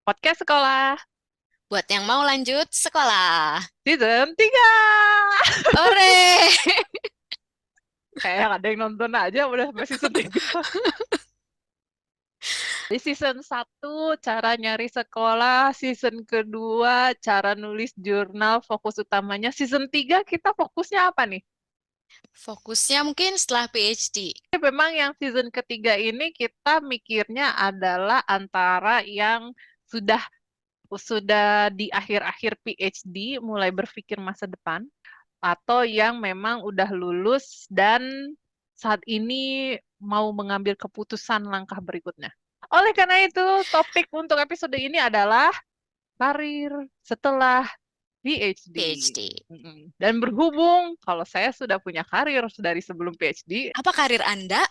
Podcast sekolah Buat yang mau lanjut sekolah. season 3. Ore! Kayak ada yang nonton aja udah sampai season 3. Di season 1 cara nyari sekolah, season kedua cara nulis jurnal fokus utamanya. Season 3 kita fokusnya apa nih? Fokusnya mungkin setelah PhD. Memang yang season ketiga ini kita mikirnya adalah antara yang sudah sudah di akhir-akhir PhD mulai berpikir masa depan atau yang memang udah lulus dan saat ini mau mengambil keputusan langkah berikutnya. Oleh karena itu, topik untuk episode ini adalah karir setelah PhD. PhD. Dan berhubung kalau saya sudah punya karir dari sebelum PhD Apa karir Anda?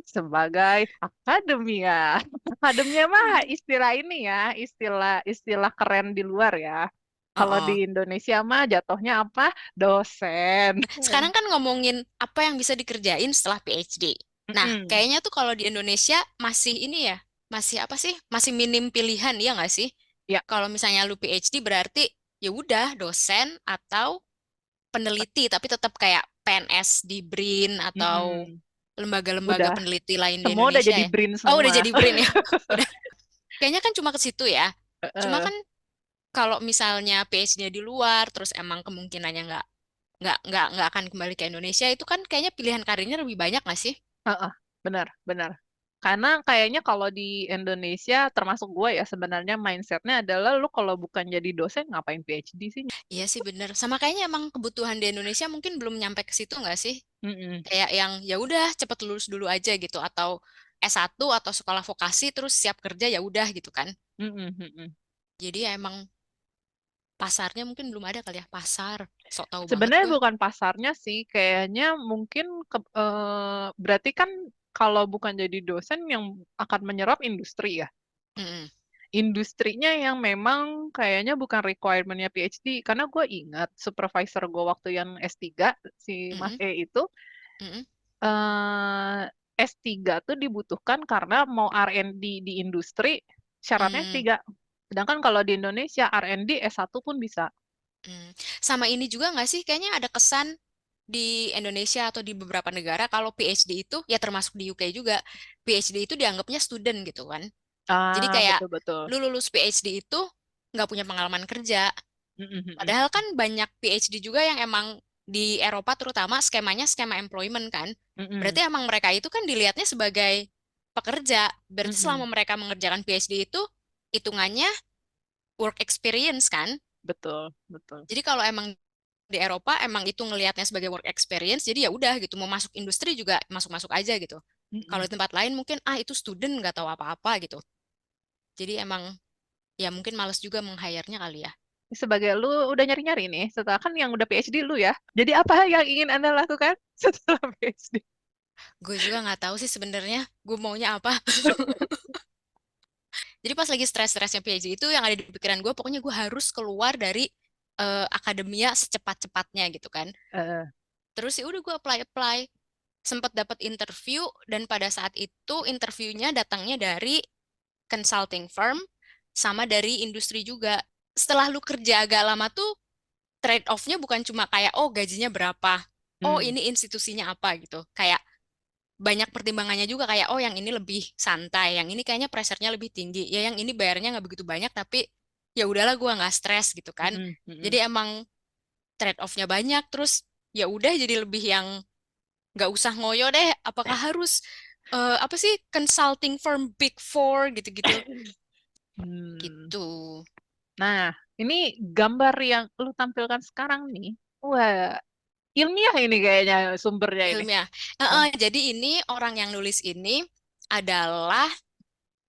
sebagai akademia. Akademia mah istilah ini ya, istilah istilah keren di luar ya. Kalau di Oh. Indonesia mah jatuhnya apa? Dosen. Sekarang kan ngomongin apa yang bisa dikerjain setelah PhD. Nah, Mm-mm. kayaknya tuh kalau di Indonesia masih ini ya, masih apa sih? Masih minim pilihan, ya nggak sih? Ya. Kalau misalnya lu PhD berarti ya udah dosen atau peneliti, tapi tetap kayak PNS di BRIN atau Mm-mm. lembaga-lembaga Udah, peneliti lain di semua udah Indonesia jadi ya. BRIN Oh, udah semua. jadi BRIN ya. Udah. Kayaknya kan cuma ke situ ya. Cuma Heeh, kan kalau misalnya PhD-nya di luar, terus emang kemungkinannya nggak akan kembali ke Indonesia, itu kan kayaknya pilihan karirnya lebih banyak nggak sih? heeh, benar, benar. Karena kayaknya kalau di Indonesia, termasuk gue ya sebenarnya mindsetnya adalah lu kalau bukan jadi dosen ngapain PhD sih? Iya sih bener. Sama kayaknya emang kebutuhan di Indonesia mungkin belum nyampe ke situ nggak sih? Mm-mm. Kayak yang ya udah cepet lulus dulu aja gitu, atau S1 atau sekolah vokasi terus siap kerja ya udah gitu kan. Mm-mm, mm-mm. Jadi ya emang pasarnya mungkin belum ada kali ya, pasar. Sok tahu banget Sebenarnya gue. bukan pasarnya sih, kayaknya mungkin berarti kan kalau bukan jadi dosen yang akan menyerap industri ya. Mm-mm. Industrinya yang memang kayaknya bukan requirementnya PhD. Karena gue ingat supervisor gue waktu yang S3, si Mas Mm-mm. E itu, Mm-mm. eh S3 tuh dibutuhkan karena mau R&D di industri, syaratnya Mm. S3. Sedangkan kalau di Indonesia R&D S1 pun bisa. Mm. Sama ini juga nggak sih? Kayaknya ada kesan di Indonesia atau di beberapa negara kalau PhD itu ya termasuk di UK juga, PhD itu dianggapnya student gitu kan. Jadi Ah, kayak betul-betul. lu lulus PhD itu nggak punya pengalaman kerja. Mm-mm, Padahal kan banyak PhD juga yang emang di Eropa terutama skemanya skema employment kan. mm-mm, Berarti emang mereka itu kan dilihatnya sebagai pekerja. Berarti selama mm-mm. mereka mengerjakan PhD itu hitungannya work experience kan. Betul, betul. Jadi kalau emang di Eropa emang itu ngelihatnya sebagai work experience, jadi ya udah gitu, mau masuk industri juga masuk-masuk aja gitu. Kalau Mm-mm. di tempat lain mungkin itu student nggak tahu apa-apa gitu. Jadi emang ya mungkin males juga meng-hire-nya kali ya. Sebagai lu udah nyari-nyari nih, setelah kan yang udah PhD lu ya. Jadi apa yang ingin Anda lakukan setelah PhD? Gue juga nggak tahu sih sebenarnya gue maunya apa. Jadi pas lagi stres-stresnya PhD itu yang ada di pikiran gue, pokoknya gue harus keluar dari akademia secepat-cepatnya gitu kan. Eh, Terus ya udah gue apply-apply, sempat dapat interview dan pada saat itu interviewnya datangnya dari consulting firm sama dari industri juga. Setelah lu kerja agak lama tuh trade off-nya bukan cuma kayak oh gajinya berapa, oh hmm, ini institusinya apa gitu. Kayak banyak pertimbangannya juga kayak oh yang ini lebih santai, yang ini kayaknya pressure-nya lebih tinggi. Ya yang ini bayarnya nggak begitu banyak tapi ya udahlah gua nggak stres gitu kan. mm-mm, mm-mm. Jadi emang trade off-nya banyak terus ya udah jadi lebih yang nggak usah ngoyo deh apakah harus apa sih consulting firm Big Four gitu-gitu Hmm. gitu. Nah, ini gambar yang lu tampilkan sekarang nih. Wah, ilmiah ini kayaknya sumbernya ini. Ilmiah. Eh, Jadi ini orang yang nulis ini adalah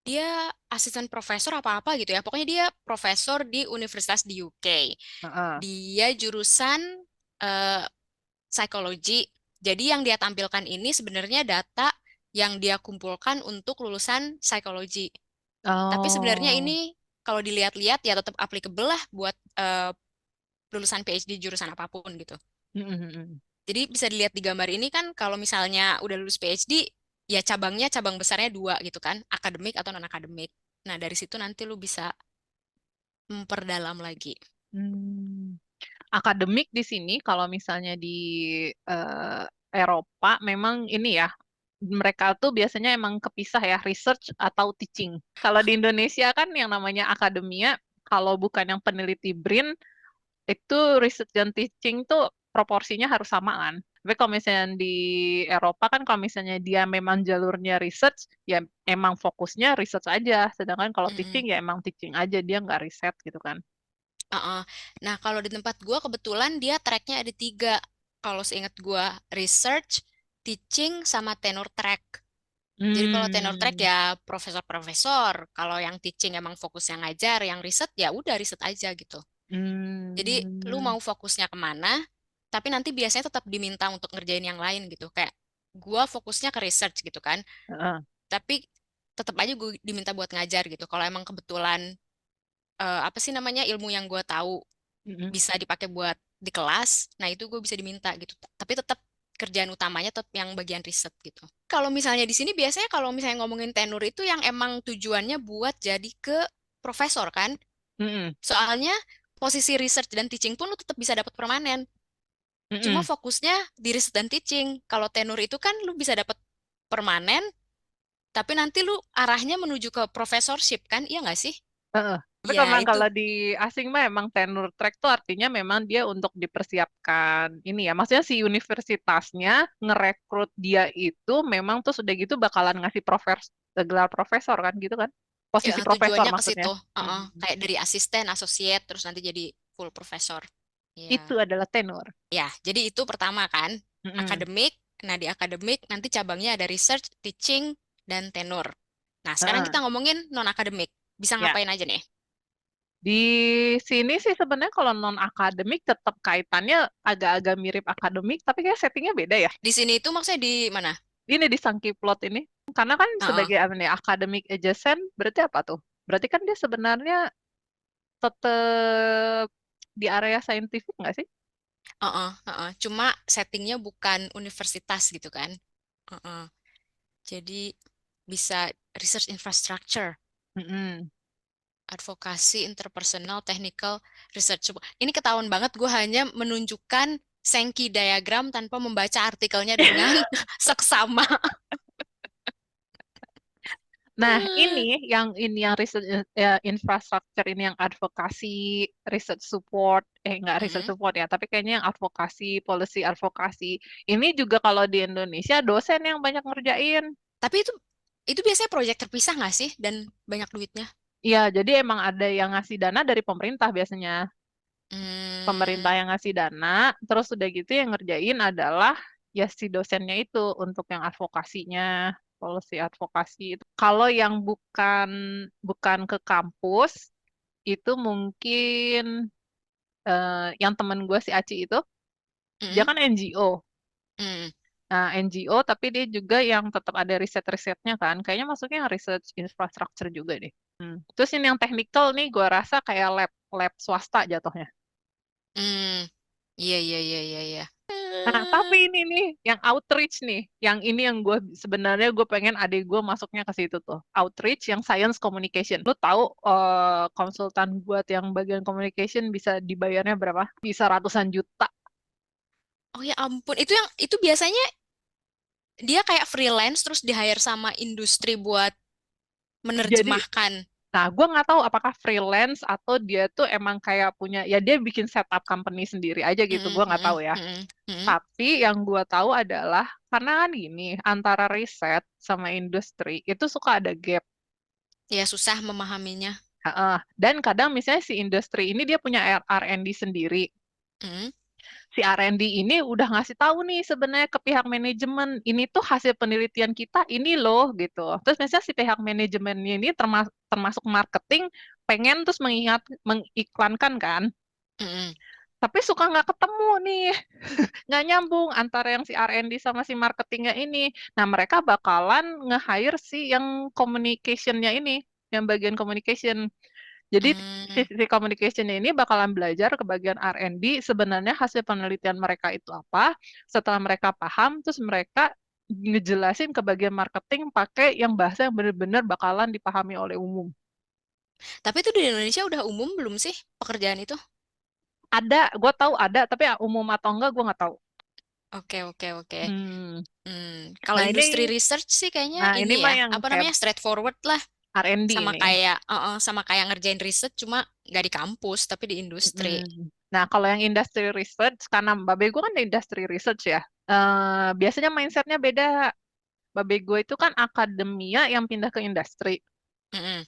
dia asisten profesor apa-apa gitu ya. Pokoknya dia profesor di universitas di UK. heeh. Dia jurusan eh, psikologi. Jadi yang dia tampilkan ini sebenarnya data yang dia kumpulkan untuk lulusan psikologi. Tapi sebenarnya Oh, ini kalau dilihat-lihat ya tetap applicable lah buat lulusan PhD jurusan apapun gitu. mm-mm, mm-mm. Jadi bisa dilihat di gambar ini kan kalau misalnya udah lulus PhD, ya cabang besarnya dua gitu kan, akademik atau non-akademik. Nah dari situ nanti lu bisa memperdalam lagi. Hmm. Akademik di sini kalau misalnya di eh, Eropa memang ini ya mereka tuh biasanya emang kepisah ya research atau teaching. Kalau di Indonesia kan yang namanya akademia kalau bukan yang peneliti BRIN itu research dan teaching tuh proporsinya harus sama kan. Tapi kalau misalnya di Eropa kan kalau misalnya dia memang jalurnya research ya emang fokusnya research aja. Sedangkan kalau teaching Mm-mm. ya emang teaching aja dia nggak riset gitu kan. Uh-uh. Nah, kalau di tempat gua kebetulan dia tracknya ada tiga. Kalau seingat gua, research, teaching, sama tenure track. Jadi kalau tenure track Hmm. ya profesor-profesor. Kalau yang teaching emang fokus yang ngajar, yang riset ya udah riset aja gitu. Jadi lu Hmm. mau fokusnya kemana, tapi nanti biasanya tetap diminta untuk ngerjain yang lain gitu. Kayak gua fokusnya ke research gitu kan, Heeh. tapi tetap aja gue diminta buat ngajar gitu. Kalau emang kebetulan apa sih namanya ilmu yang gue tahu Mm-mm. bisa dipakai buat di kelas, nah itu gue bisa diminta gitu. Tapi tetap kerjaan utamanya tetap yang bagian riset gitu. Kalau misalnya di sini biasanya kalau misalnya ngomongin tenur itu yang emang tujuannya buat jadi ke profesor kan. Mm-mm. Soalnya posisi research dan teaching pun lu tetap bisa dapat permanen. Cuma Mm-mm. fokusnya di riset dan teaching. Kalau tenur itu kan lu bisa dapat permanen, tapi nanti lu arahnya menuju ke professorship kan, iya nggak sih? Heeh. Tapi Ya memang itu. kalau di asing mah emang tenure track tuh artinya memang dia untuk dipersiapkan ini ya. Maksudnya si universitasnya ngerekrut dia itu memang tuh sudah gitu bakalan ngasih gelar profesor kan gitu kan. Ya, Posisi profesor tujuannya ke maksudnya. situ. Hmm. Kayak dari asisten, associate, terus nanti jadi full profesor. Ya, Itu adalah tenure. ya. Jadi itu pertama kan, Mm-mm. akademik. Nah, di akademik nanti cabangnya ada research, teaching, dan tenur. Nah, sekarang Heeh. kita ngomongin non-akademik. Bisa Ya. ngapain aja nih? Di sini sih sebenarnya kalau non akademik tetap kaitannya agak-agak mirip akademik, tapi kayak settingnya beda ya. Di sini itu maksudnya di mana? Ini di Sangkiplot ini, karena kan Heeh, sebagai apa nih akademik adjacent, berarti apa tuh? Berarti kan dia sebenarnya tetap di area saintifik nggak sih? heeh, heeh. Cuma settingnya bukan universitas gitu kan? Heeh. Jadi bisa research infrastructure, Mm-mm. advokasi, interpersonal, technical, research. Ini ketahuan banget gue hanya menunjukkan Sankey diagram tanpa membaca artikelnya dengan seksama. Nah, ini yang research infrastructure ini yang advokasi, research support, nggak research Mm-mm. support ya, tapi kayaknya yang advokasi, policy advokasi. Ini juga kalau di Indonesia dosen yang banyak ngerjain. Tapi itu biasanya proyek terpisah nggak sih dan banyak duitnya? Iya, jadi emang ada yang ngasih dana dari pemerintah biasanya. Pemerintah Hmm, yang ngasih dana, terus udah gitu yang ngerjain adalah ya si dosennya itu untuk yang advokasinya, policy advokasi itu. Kalau yang bukan bukan ke kampus itu mungkin yang temen gue si Aci itu dia mm-mm, kan NGO. mm. Nah, NGO tapi dia juga yang tetap ada riset-risetnya kan. Kayaknya masuknya yang research infrastructure juga deh. Terus ini yang technical nih gue rasa kayak lab lab swasta jatuhnya. Hmm, iya iya iya iya iya. Nah, tapi ini nih, yang outreach nih, yang ini yang gue sebenarnya gue pengen adik gue masuknya ke situ tuh. Outreach yang science communication. Lu tahu konsultan buat yang bagian communication bisa dibayarnya berapa? Bisa ratusan juta. Oh ya ampun, itu biasanya dia kayak freelance terus di hire sama industri buat Jadi, menerjemahkan. nah gue nggak tahu apakah freelance atau dia tuh emang kayak punya, ya dia bikin setup company sendiri aja gitu. Mm-mm, Gue nggak mm-mm, tahu ya. mm-mm, mm-mm. Tapi yang gue tahu adalah karena kan gini, antara riset sama industri itu suka ada gap. Ya susah memahaminya. Heeh. Dan kadang misalnya si industri ini dia punya R&D sendiri. Mm, Si R&D ini udah ngasih tahu nih sebenarnya ke pihak manajemen, ini tuh hasil penelitian kita ini loh gitu. Terus misalnya si pihak manajemennya ini termasuk marketing pengen terus mengiklankan kan. mm-mm. Tapi suka nggak ketemu nih, nggak nyambung antara yang si R&D sama si marketingnya ini. Nah mereka bakalan nge-hire si yang communicationnya ini, yang bagian communication. Jadi Mm, sisi communication ini bakalan belajar ke bagian R&D sebenarnya hasil penelitian mereka itu apa. Setelah mereka paham, terus mereka ngejelasin ke bagian marketing pakai yang bahasa yang benar-benar bakalan dipahami oleh umum. Tapi itu di Indonesia udah umum belum sih pekerjaan itu? Ada, gue tahu ada, tapi umum atau enggak gue nggak tahu. Oke, oke, oke. Hmm. Kalau Nah industri ini, research sih kayaknya nah ini ini mah ya, yang apa kayak namanya, straightforward lah. R&D Sama ini. kayak, sama kayak ngerjain riset, cuma nggak di kampus, tapi di industri. Mm. Nah, kalau yang industry research, karena Babe gue kan di industry research ya, biasanya mindsetnya beda. Babe gue itu kan akademia yang pindah ke industri. Mm-mm,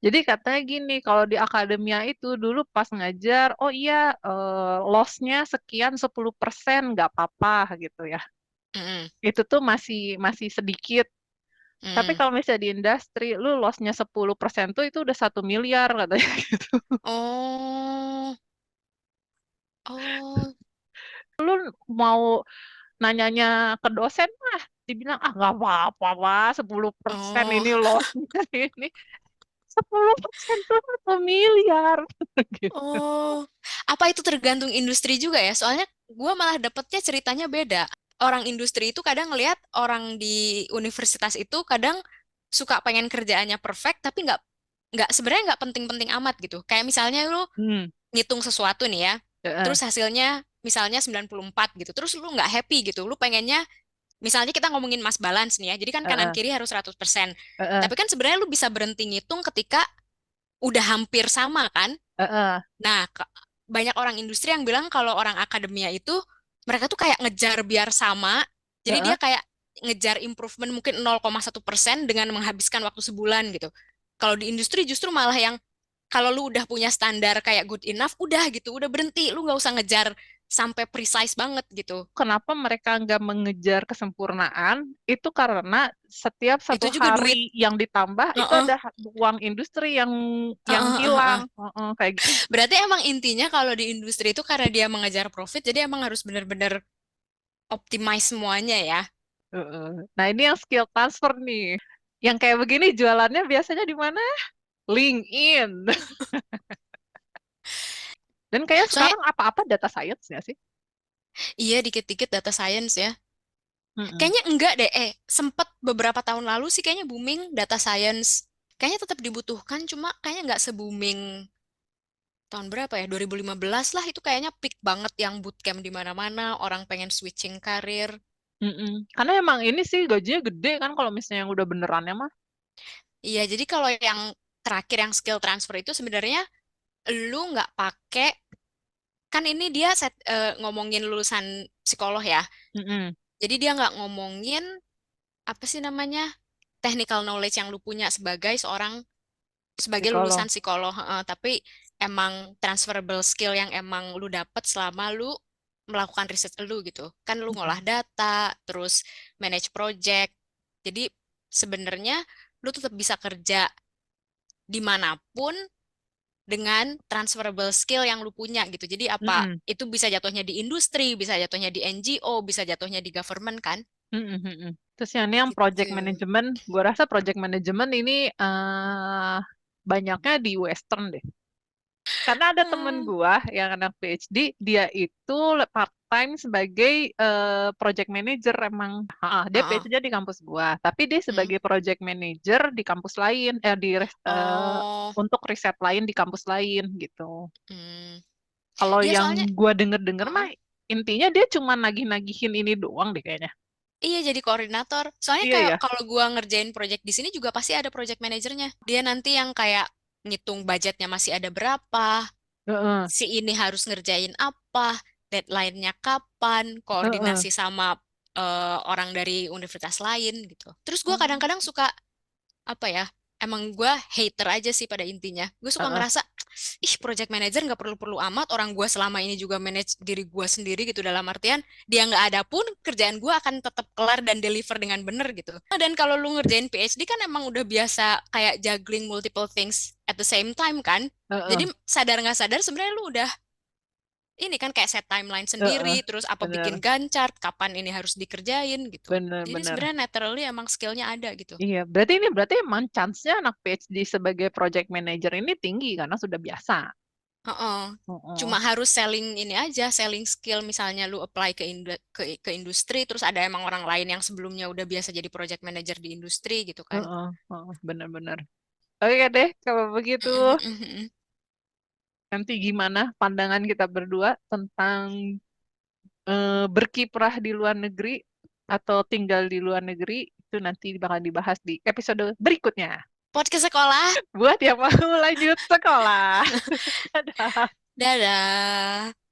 Jadi katanya gini, kalau di akademia itu dulu pas ngajar, oh iya, loss-nya sekian 10% nggak apa-apa gitu ya. mm-mm, Itu tuh masih masih sedikit. Tapi mm. kalau misalnya di industri, lu loss-nya 10% tuh itu udah 1 miliar katanya gitu. Oh, oh, Lu mau nanyanya ke dosen mah dibilang ah nggak apa-apa Pak, 10% oh, ini lossnya ini 10% tuh 1 miliar gitu. oh. Apa itu tergantung industri juga ya? Soalnya gue malah dapetnya ceritanya beda. Orang industri itu kadang ngelihat orang di universitas itu kadang suka pengen kerjaannya perfect, tapi nggak sebenarnya nggak penting-penting amat gitu. Kayak misalnya lu Hmm. ngitung sesuatu nih ya, Heeh, terus hasilnya misalnya 94 gitu, terus lu nggak happy gitu, lu pengennya, misalnya kita ngomongin mass balance nih ya, jadi kan kanan heeh, kiri harus 100%, heeh, tapi kan sebenarnya lu bisa berhenti ngitung ketika udah hampir sama kan. heeh, Nah, banyak orang industri yang bilang kalau orang akademia itu mereka tuh kayak ngejar biar sama, jadi dia heeh. kayak ngejar improvement mungkin 0,1% dengan menghabiskan waktu sebulan gitu. Kalau di industri justru malah yang kalau lu udah punya standar kayak good enough, udah gitu, udah berhenti, lu nggak usah ngejar sampai precise banget gitu. Kenapa mereka nggak mengejar kesempurnaan? Itu karena setiap Itu satu juga duit. hari yang ditambah itu Heeh, ada uang industri yang heeh, heeh, hilang. heeh. Heeh, kayak gitu. Berarti emang intinya kalau di industri itu karena dia mengejar profit, jadi emang harus benar-benar optimize semuanya ya. Heeh. Nah, ini yang skill transfer nih. Yang kayak begini jualannya biasanya di mana? LinkedIn. Dan kayak Soalnya sekarang apa-apa data science ya sih? iya dikit-dikit data science ya. Mm-mm. Kayaknya enggak deh, sempet beberapa tahun lalu sih kayaknya booming data science. Kayaknya tetap dibutuhkan, cuma kayaknya nggak se-booming tahun berapa ya? 2015 lah, itu kayaknya peak banget yang bootcamp di mana-mana, orang pengen switching karir. Mm-mm. Karena emang ini sih gajinya gede kan kalau misalnya yang udah benerannya mah. Iya, jadi kalau yang terakhir yang skill transfer itu sebenarnya lu nggak pakai, kan ini dia ngomongin lulusan psikolog ya. Mm-mm. Jadi dia nggak ngomongin apa sih namanya technical knowledge yang lu punya sebagai seorang, sebagai Psikolog. lulusan psikolog, tapi emang transferable skill yang emang lu dapet selama lu melakukan riset lu gitu. Kan lu Mm-mm. ngolah data, terus manage project. Jadi sebenarnya lu tetap bisa kerja dimanapun dengan transferable skill yang lu punya gitu. Jadi apa Mm-mm. itu bisa jatuhnya di industri, bisa jatuhnya di NGO, bisa jatuhnya di government kan? Mm-mm. Mm-mm. Terus yang ini yang project Gitu. management, gue rasa project management ini banyaknya di Western deh. Karena ada temen Hmm. gua yang anak PhD, dia itu part time sebagai project manager emang. Dia Heeh. PhD di kampus gua, tapi dia Hmm. sebagai project manager di kampus lain, Oh. untuk riset lain di kampus lain gitu. Hmm. Kalau Iya yang soalnya. gua denger-denger Heeh. mah intinya dia cuma nagih-nagihin ini doang deh kayaknya. Iya jadi koordinator. Soalnya Iya kayak ya. kalau gua ngerjain project di sini juga pasti ada project manajernya. Dia nanti yang kayak ngitung budgetnya masih ada berapa, Heeh, si ini harus ngerjain apa, deadline-nya kapan, heeh. koordinasi sama orang dari universitas lain gitu. Terus gua Oh, kadang-kadang suka apa ya, emang gue hater aja sih pada intinya. Gue suka heeh, ngerasa, ih project manager nggak perlu-perlu amat, orang gue selama ini juga manage diri gue sendiri gitu, dalam artian dia nggak ada pun kerjaan gue akan tetap kelar dan deliver dengan bener gitu. Nah, dan kalau lu ngerjain PhD kan emang udah biasa kayak juggling multiple things at the same time kan. heeh, Jadi sadar nggak sadar sebenarnya lu udah ini kan kayak set timeline heeh. sendiri, terus apa bikin Bener, Gantt chart, kapan ini harus dikerjain gitu. bener, Jadi bener. sebenarnya naturally emang skillnya ada gitu. Iya, berarti emang chance-nya anak PhD sebagai project manager ini tinggi karena sudah biasa. Heeh. Heeh, Cuma harus selling ini aja, selling skill, misalnya lu apply ke industri, terus ada emang orang lain yang sebelumnya udah biasa jadi project manager di industri gitu kan. heeh, heeh, bener-bener. Oke deh, kalau begitu Mm, mm, mm, mm. nanti gimana pandangan kita berdua tentang berkiprah di luar negeri atau tinggal di luar negeri itu nanti bakal dibahas di episode berikutnya. Podcast sekolah. Buat yang mau lanjut sekolah. Dadah. Dadah.